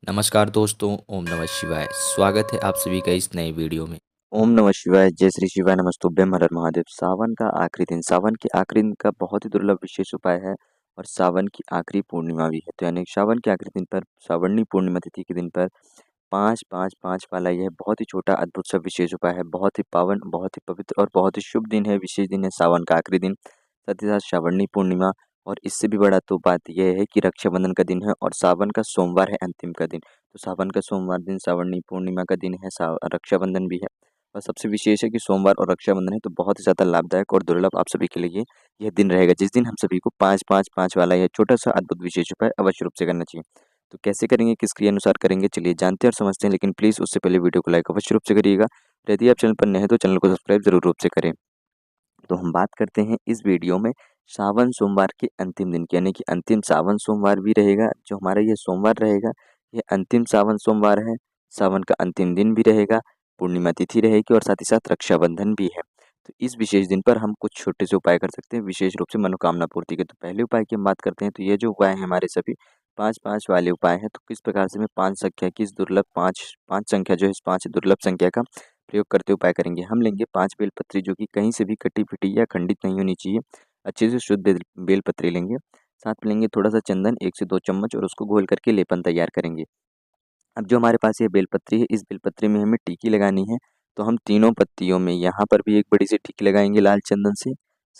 नमस्कार दोस्तों, ओम नमः शिवाय। स्वागत है आप सभी का इस नए वीडियो में। ओम नमः शिवाय, जय श्री शिवाय, नमस्तुभ्यम, हर हर महादेव। सावन का आखिरी दिन, सावन के आखिरी दिन का बहुत ही दुर्लभ विशेष उपाय है और सावन की आखिरी पूर्णिमा भी है। तो यानी सावन के आखिरी दिन पर, सावरणी पूर्णिमा तिथि के दिन पर 5-5-5 वाला यह बहुत ही छोटा अद्भुत सा विशेष उपाय है। बहुत ही पावन, बहुत ही पवित्र और बहुत ही शुभ दिन है, विशेष दिन है सावन का आखिरी दिन। साथ ही साथ सावरणी पूर्णिमा और इससे भी बड़ा तो बात यह है कि रक्षाबंधन का दिन है और सावन का सोमवार है अंतिम का दिन। तो सावन का सोमवार दिन सावरणी पूर्णिमा का दिन है, रक्षाबंधन भी है। और सबसे विशेष है कि सोमवार और रक्षाबंधन है, तो बहुत ही ज़्यादा लाभदायक और दुर्लभ आप सभी के लिए यह दिन रहेगा, जिस दिन हम सभी को 5-5-5 वाला यह छोटा-सा अद्भुत विशेष उपाय अवश्य रूप से करना चाहिए। तो कैसे करेंगे, किस क्रिया अनुसार करेंगे, चलिए जानते हैं और समझते हैं। लेकिन प्लीज़ उससे पहले वीडियो को लाइक अवश्य रूप से करिएगा। यदि आप चैनल पर नए हैं तो चैनल को सब्सक्राइब ज़रूर रूप से करें। तो हम बात करते हैं इस वीडियो में सावन सोमवार के अंतिम दिन की, यानी कि अंतिम सावन सोमवार भी रहेगा। जो हमारा ये सोमवार रहेगा, ये अंतिम सावन सोमवार है। सावन का अंतिम दिन भी रहेगा, पूर्णिमा तिथि रहेगी और साथ ही साथ रक्षाबंधन भी है। तो इस विशेष दिन पर हम कुछ छोटे से उपाय कर सकते हैं, विशेष रूप से मनोकामना पूर्ति के। तो पहले उपाय की हम बात करते हैं, तो ये जो उपाय है हमारे सभी 5-5 वाले उपाय हैं। तो किस प्रकार से हमें 5 संख्या की इस दुर्लभ 5 संख्या जो है, इस 5 दुर्लभ संख्या का प्रयोग करते उपाय करेंगे। हम लेंगे 5 बेलपत्री, जो कि कहीं से भी कटी-फिटी या खंडित नहीं होनी चाहिए। अच्छे से शुद्ध बेलपत्री लेंगे। साथ में लेंगे थोड़ा-सा चंदन, 1 से 2 चम्मच, और उसको घोल करके लेपन तैयार करेंगे। अब जो हमारे पास ये बेलपत्री है, इस बेलपत्री में हमें टिकी लगानी है। तो हम तीनों पत्तियों में यहाँ पर भी एक बड़ी सी टिकी लगाएँगे लाल चंदन से।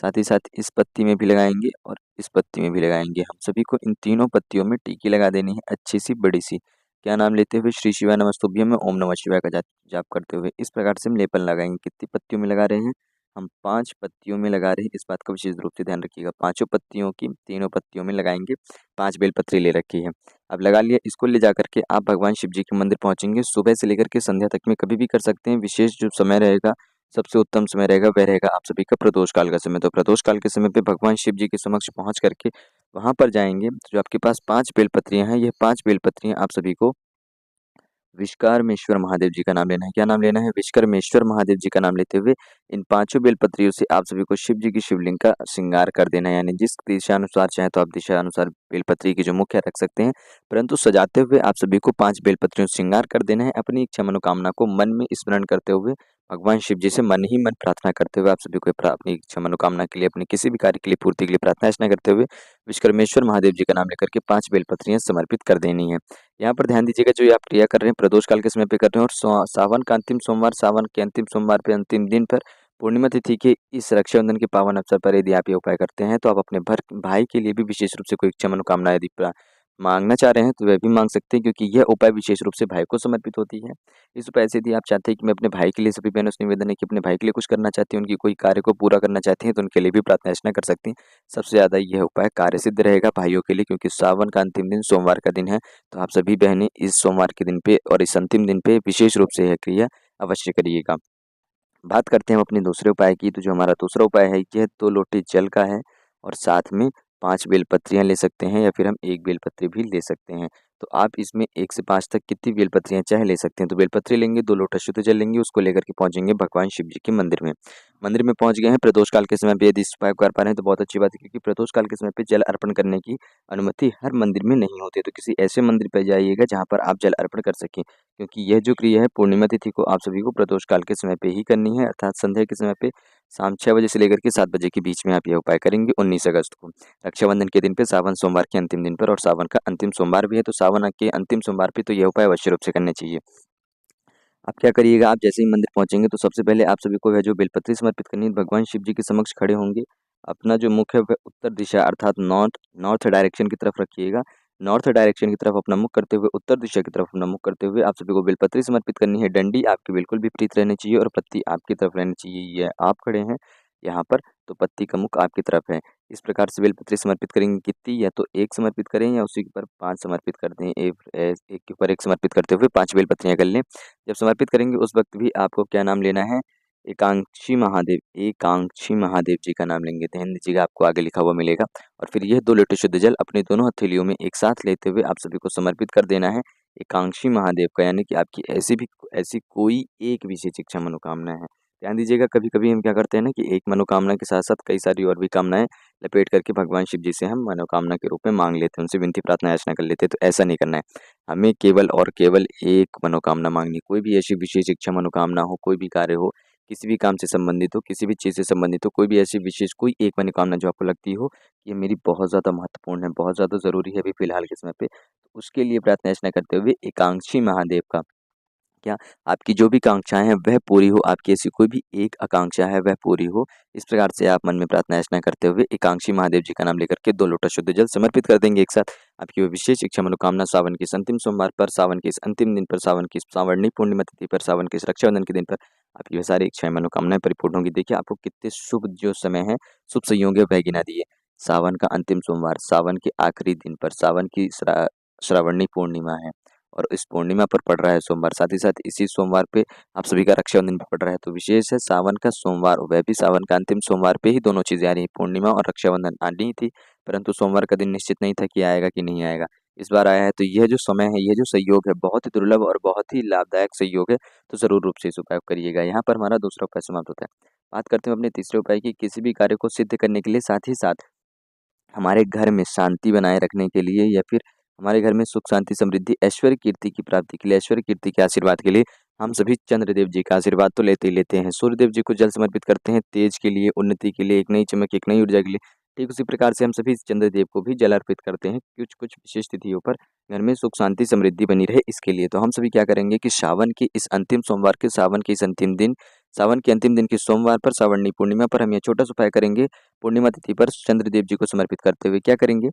साथ ही साथ इस पत्ती में भी लगाएँगे और इस पत्ती में भी लगाएँगे। हम सभी को इन तीनों पत्तियों में टिकी लगा देनी है, अच्छी-सी, बड़ी-सी। क्या नाम लेते हुए? श्री शिवाय नमस्तुभ्यम में ओम नमः शिवाय का जाप करते हुए इस प्रकार से हम लेपन लगाएँगे। कितनी पत्तियों में लगा रहे हैं? हम 5 पत्तियों में लगा रहे हैं, इस बात का विशेष रूप से ध्यान रखिएगा। पाँचों पत्तियों की तीनों पत्तियों में लगाएँगे। 5 बेलपत्री ले रखी है। अब लगा लिया, इसको ले जाकर के आप भगवान शिव जी के मंदिर पहुँचेंगे। सुबह से लेकर के संध्या तक में कभी भी कर सकते हैं। विशेष जो समय रहेगा, सबसे उत्तम समय रहेगा, वह रहेगा आप सभी का प्रदोष काल का समय। तो प्रदोष काल के समय पे भगवान शिव जी के समक्ष पहुँच करके वहाँ पर जाएँगे, तो जो आपके पास 5 बेलपत्रियाँ हैं, यह 5 बेलपत्रियाँ आप सभी को विश्वकर्मेश्वर महादेव जी का नाम लेना है। क्या नाम लेना है? विश्वकर्मेश्वर महादेव जी का नाम लेते हुए इन पाँचों बेलपत्रियों से आप सभी को शिव जी की शिवलिंग का श्रृंगार कर देना है। यानी जिस दिशानुसार चाहें तो आप दिशानुसार बेलपत्री की जो मुख्य रख सकते हैं, परंतु सजाते हुए आप सभी को 5 बेलपत्रियों से श्रृंगार कर देना है। अपनी इच्छा मनोकामना को मन में स्मरण करते हुए, भगवान शिव जी से मन ही मन प्रार्थना करते हुए आप सभी को अपनी इच्छा मनोकामना के लिए, अपने किसी भी कार्य के लिए पूर्ति के लिए प्रार्थना अर्चना करते हुए विश्वकर्मेश्वर महादेव जी का नाम लेकर के 5 बेलपत्रियाँ समर्पित कर देनी है। यहाँ पर ध्यान दीजिएगा, जो ये आप क्रिया कर रहे हैं प्रदोष काल के समय पे कर रहे हैं और सावन का अंतिम सोमवार, सावन के अंतिम सोमवार पे अंतिम दिन पर पूर्णिमा तिथि के इस रक्षाबंधन के पावन अवसर पर यदि आप ये उपाय करते हैं, तो आप अपने भाई के लिए भी विशेष रूप से कोई इच्छा मनोकामना यदि मांगना चाह रहे हैं, तो वह भी मांग सकते हैं, क्योंकि यह उपाय विशेष रूप से भाई को समर्पित होती है। इस उपाय से यदि आप चाहते हैं कि मैं अपने भाई के लिए, सभी बहनों से निवेदन है कि अपने भाई के लिए कुछ करना चाहती हैं, उनकी कोई कार्य को पूरा करना चाहती हैं, तो उनके लिए भी प्रार्थना अर्चना कर सकती हैं। सबसे ज़्यादा यह उपाय कार्य सिद्ध रहेगा भाइयों के लिए, क्योंकि सावन का अंतिम दिन सोमवार का दिन है। तो आप सभी बहनें इस सोमवार के दिन पे और इस अंतिम दिन पे विशेष रूप से यह क्रिया अवश्य करिएगा। बात करते हैं हम अपने दूसरे उपाय की। तो जो हमारा दूसरा उपाय है, यह 2 लोटे जल का है और साथ में 5 बेलपत्रियाँ ले सकते हैं, या फिर हम 1 बेलपत्री भी ले सकते हैं। तो आप इसमें 1 से 5 तक कितनी बेलपत्रियाँ चाहे ले सकते हैं। तो बेलपत्री लेंगे, 2 लोटा शुद्ध जल लेंगे, उसको लेकर के पहुँचेंगे भगवान शिव जी के मंदिर में। मंदिर में पहुँच गए हैं, प्रदोष काल के समय पे यदि इस उपाय को कर पा रहे हैं तो बहुत अच्छी बात है, क्योंकि प्रदोष काल के समय पे जल अर्पण करने की अनुमति हर मंदिर में नहीं होती है। तो किसी ऐसे मंदिर पे जाइएगा जहाँ पर आप जल अर्पण कर सकें, क्योंकि यह जो क्रिया है पूर्णिमा तिथि को आप सभी को प्रदोष काल के समय पे ही करनी है, अर्थात संध्या के समय पे शाम 6 बजे से लेकर के 7 बजे के बीच में आप यह उपाय करेंगे 19 अगस्त को, रक्षाबंधन के दिन पे, सावन सोमवार के अंतिम दिन पर। और सावन का अंतिम सोमवार भी है, तो सावन के अंतिम सोमवार पे तो यह उपाय अवश्य रूप से करने चाहिए। आप क्या करिएगा, आप जैसे ही मंदिर पहुंचेंगे तो सबसे पहले आप सभी को वह जो बेलपत्री समर्पित करनी है, भगवान शिव जी के समक्ष खड़े होंगे। अपना जो मुख है वह उत्तर दिशा, अर्थात नॉर्थ नॉर्थ डायरेक्शन की तरफ रखिएगा। नॉर्थ डायरेक्शन की तरफ अपना मुख करते हुए, उत्तर दिशा की तरफ अपना मुख करते हुए आप सभी को बेलपत्री समर्पित करनी है। डंडी आपकी बिल्कुल विपरीत रहनी चाहिए और पत्ती आपकी तरफ रहनी चाहिए। ये आप खड़े हैं यहाँ पर, तो पत्ती का मुख आपकी तरफ है। इस प्रकार से बेलपत्री समर्पित करेंगे। कितनी? या तो 1 समर्पित करें या उसी के ऊपर 5 समर्पित कर दें। एक के ऊपर 1 समर्पित करते हुए 5 बेलपत्रियाँ कर लें। जब समर्पित करेंगे उस वक्त भी आपको क्या नाम लेना है? एकांक्षी महादेव जी का नाम लेंगे। ध्यान दीजिएगा, आपको आगे लिखा हुआ मिलेगा। और फिर यह 2 लोटे शुद्ध जल अपनी दोनों हथेलियों में एक साथ लेते हुए आप सभी को समर्पित कर देना है एकांक्षी महादेव का, यानी कि आपकी ऐसी कोई एक विशेष इच्छा मनोकामना है। ध्यान दीजिएगा, कभी-कभी हम क्या करते हैं ना, कि एक मनोकामना के साथ-साथ कई सारी और भी कामनाएँ लपेट करके भगवान शिव जी से हम मनोकामना के रूप में माँग लेते हैं, उनसे विनती प्रार्थना याचना कर लेते हैं, तो ऐसा नहीं करना है। हमें केवल और केवल एक मनोकामना मांगनी, कोई भी ऐसी विशेष इच्छा मनोकामना हो, कोई भी कार्य हो, किसी भी काम से संबंधित हो, किसी भी चीज़ से संबंधित हो, कोई भी ऐसी विशेष कोई एक मनोकामना जो आपको लगती हो, ये मेरी बहुत ज़्यादा महत्वपूर्ण है, बहुत ज़्यादा ज़रूरी है अभी फ़िलहाल के समय पे, तो उसके लिए प्रार्थना याचना करते हुए एकांक्षी महादेव का क्या आपकी जो भी कांक्षाएँ हैं वह पूरी हो, आपकी ऐसी कोई भी एक आकांक्षा है वह पूरी हो। इस प्रकार से आप मन में प्रार्थना याचना करते हुए एकांक्षी महादेव जी का नाम लेकर के 2 लोटा शुद्ध जल समर्पित कर देंगे एक साथ। आपकी वो विशेष इच्छा मनोकामना सावन के इस अंतिम सोमवार पर, सावन के इस अंतिम दिन पर, सावन की इस सावर्णी पूर्णिमा तिथि पर, सावन के इस रक्षाबंधन के दिन पर आपकी वह सारी इच्छाएँ मनोकामनाएँ परिपूर्ण होंगी। देखिए आपको कितने शुभ जो समय है, शुभ संयोग है वह गिना दिए। सावन का अंतिम सोमवार, सावन के आखिरी दिन पर, सावन की श्रावणी पूर्णिमा है। और इस पूर्णिमा पर पड़ रहा है सोमवार, साथ ही साथ इसी सोमवार पे आप सभी का रक्षाबंधन भी पड़ रहा है, तो विशेष है सावन का सोमवार, वह भी सावन का अंतिम सोमवार पे ही दोनों चीज़ें आ रही हैं, पूर्णिमा और रक्षाबंधन आनी ही थी, परंतु सोमवार का दिन निश्चित नहीं था कि आएगा कि नहीं आएगा। इस बार आया है, तो यह जो समय है, यह जो संयोग है, बहुत ही दुर्लभ और बहुत ही लाभदायक संयोग है, तो ज़रूर रूप से इस उपाय को करिएगा। यहाँ पर हमारा दूसरा उपाय समाप्त होता है। बात करते हैं अपने तीसरे उपाय की, किसी भी कार्य को सिद्ध करने के लिए, साथ ही साथ हमारे घर में शांति बनाए रखने के लिए या फिर हमारे घर में सुख शांति समृद्धि ऐश्वर्य कीर्ति की प्राप्ति के लिए, ऐश्वर्य कीर्ति के आशीर्वाद के लिए हम सभी चंद्रदेव जी का आशीर्वाद तो लेते ही लेते हैं। सूर्यदेव जी को जल समर्पित करते हैं तेज के लिए, उन्नति के लिए, एक नई चमक, एक नई ऊर्जा के लिए। ठीक उसी प्रकार से हम सभी चंद्रदेव को भी जल अर्पित करते हैं कुछ कुछ विशेष तिथियों पर, घर में सुख शांति समृद्धि बनी रहे इसके लिए। तो हम सभी क्या करेंगे कि सावन के इस अंतिम सोमवार के, सावन के इस अंतिम दिन, सावन के अंतिम दिन के सोमवार पर, सावर्णी पूर्णिमा पर हम यह छोटा सा उपाय करेंगे। पूर्णिमा तिथि पर चंद्रदेव जी को समर्पित करते हुए क्या करेंगे,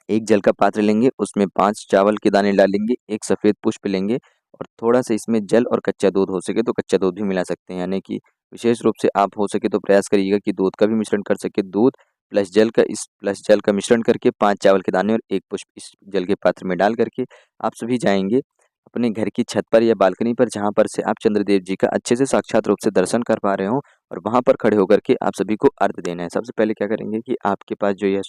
एक जल का पात्र लेंगे, उसमें 5 चावल के दाने डालेंगे, एक सफ़ेद पुष्प लेंगे और थोड़ा-सा इसमें जल और कच्चा दूध, हो सके तो कच्चा दूध भी मिला सकते हैं। यानी कि विशेष रूप से आप हो सके तो प्रयास करिएगा कि दूध का भी मिश्रण कर सकें। दूध प्लस जल का मिश्रण करके 5 चावल के दाने और 1 पुष्प इस जल के पात्र में डाल करके आप सभी जाएँगे अपने घर की छत पर या बालकनी पर, जहाँ पर से आप चंद्रदेव जी का अच्छे से साक्षात रूप से दर्शन कर पा रहे हों, और वहाँ पर खड़े होकर के आप सभी को अर्घ्य देना है। सबसे पहले क्या करेंगे कि आपके पास जो यह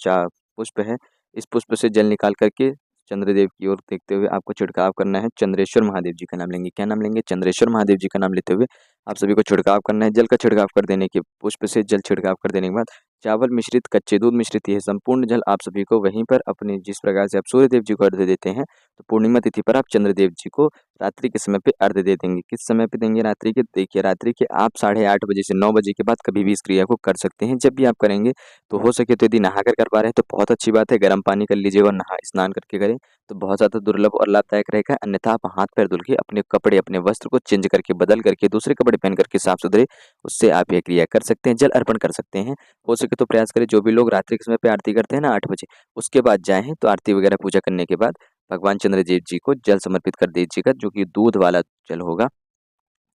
पुष्प है, इस पुष्प से जल निकाल करके चंद्रदेव की ओर देखते हुए आपको छिड़काव करना है। चंद्रेश्वर महादेव जी का नाम लेंगे। क्या नाम लेंगे? चंद्रेश्वर महादेव जी का नाम लेते हुए आप सभी को छिड़काव करना है। जल का छिड़काव कर देने के, पुष्प से जल छिड़काव कर देने के बाद चावल मिश्रित, कच्चे दूध मिश्रित, यह संपूर्ण जल आप सभी को वहीं पर अपने जिस प्रकार से आप सूर्यदेव जी को अर्घ्य देते हैं, तो पूर्णिमा तिथि पर आप चंद्रदेव जी को रात्रि के समय पे अर्घ्य दे देंगे। किस समय पे देंगे रात्रि के? देखिए रात्रि के आप 8:30 बजे से 9 बजे के बाद कभी भी इस क्रिया को कर सकते हैं। जब भी आप करेंगे तो हो सके तो यदि नहाकर कर पा रहे हैं तो बहुत अच्छी बात है, गर्म पानी कर लीजिए और स्नान करके करें तो बहुत ज़्यादा दुर्लभ और लाभदायक रहेगा। अन्यथा आप हाथ पैर धुल के अपने कपड़े, अपने वस्त्र को चेंज करके, बदल करके, दूसरे कपड़े पहन करके साफ-सुथरे उससे आप ये क्रिया कर सकते हैं, जल अर्पण कर सकते हैं। हो सके तो प्रयास करें, जो भी लोग रात्रि के समय पे आरती करते हैं ना 8 बजे, उसके बाद जाएँ तो आरती वगैरह पूजा करने के बाद भगवान चंद्रदेव जी को जल समर्पित कर दीजिएगा, जो कि दूध वाला जल होगा।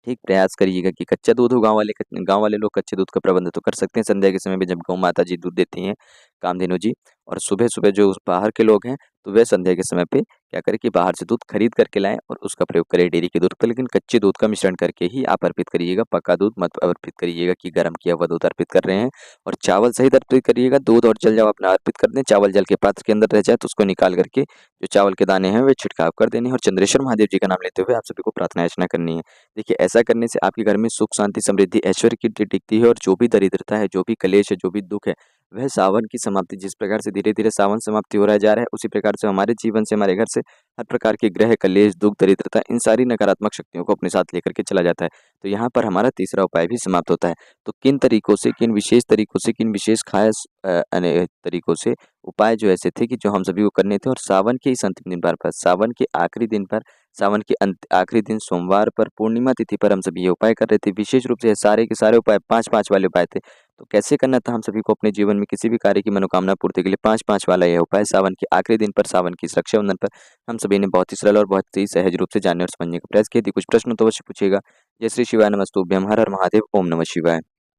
ठीक प्रयास करिएगा कि कच्चा दूध हो, गाँव वाले लोग कच्चे दूध का प्रबंध तो कर सकते हैं संध्या के समय में जब गौ माता जी दूध देती हैं, कामधेनु जी। और सुबह-सुबह जो बाहर के लोग हैं, तो वे संध्या के समय पे क्या करें कि बाहर से दूध खरीद करके लाएँ और उसका प्रयोग करें डेयरी के दूध पे, लेकिन कच्चे दूध का मिश्रण करके ही आप अर्पित करिएगा। पक्का दूध मत अर्पित करिएगा कि गर्म किया हुआ दूध अर्पित कर रहे हैं, और चावल सहित अर्पित करिएगा। दूध और जल जब अपना अर्पित कर दें, चावल जल के पात्र के अंदर रह जाए तो उसको निकाल करके जो चावल के दाने हैं वे छिड़काव कर देने हैं, और चंद्रेश्वर महादेव जी का नाम लेते हुए आप सभी को प्रार्थना अर्चना करनी है। देखिए ऐसा करने से आपके घर में सुख शांति समृद्धि ऐश्वर्य कीर्ति टिकती है, और जो भी दरिद्रता है, जो भी कलेश है, जो भी दुख है, वह सावन की समाप्ति, जिस प्रकार से धीरे धीरे सावन समाप्ति हो रहा जा रहा है, उसी प्रकार से हमारे जीवन से, हमारे घर से हर प्रकार के ग्रह कलेश, दुख, दरिद्रता, इन सारी नकारात्मक शक्तियों को अपने साथ लेकर के चला जाता है। तो यहाँ पर हमारा तीसरा उपाय भी समाप्त होता है। तो किन तरीकों से, किन विशेष तरीकों से, किन विशेष खास तरीकों से उपाय जो ऐसे थे कि जो हम सभी को करने थे, और सावन के इस अंतिम दिन पर, सावन के आखिरी दिन पर, सावन के आखिरी दिन सोमवार पर, पूर्णिमा तिथि पर हम सभी ये उपाय कर रहे थे। विशेष रूप से ये सारे के सारे उपाय 5-5 वाले उपाय थे। तो कैसे करना था हम सभी को अपने जीवन में किसी भी कार्य की मनोकामना पूर्ति के लिए 5-5 वाला यह उपाय सावन के आखिरी दिन पर, सावन की इस रक्षाबंधन पर हम सभी ने बहुत ही सरल और बहुत ही सहज रूप से जानने और समझने का प्रयास किया। यदि कुछ प्रश्न हो तो अवश्य पूछिएगा। जय श्री शिवाय नमस्तुभ्यं, हर हर महादेव, ओम नमः शिवाय।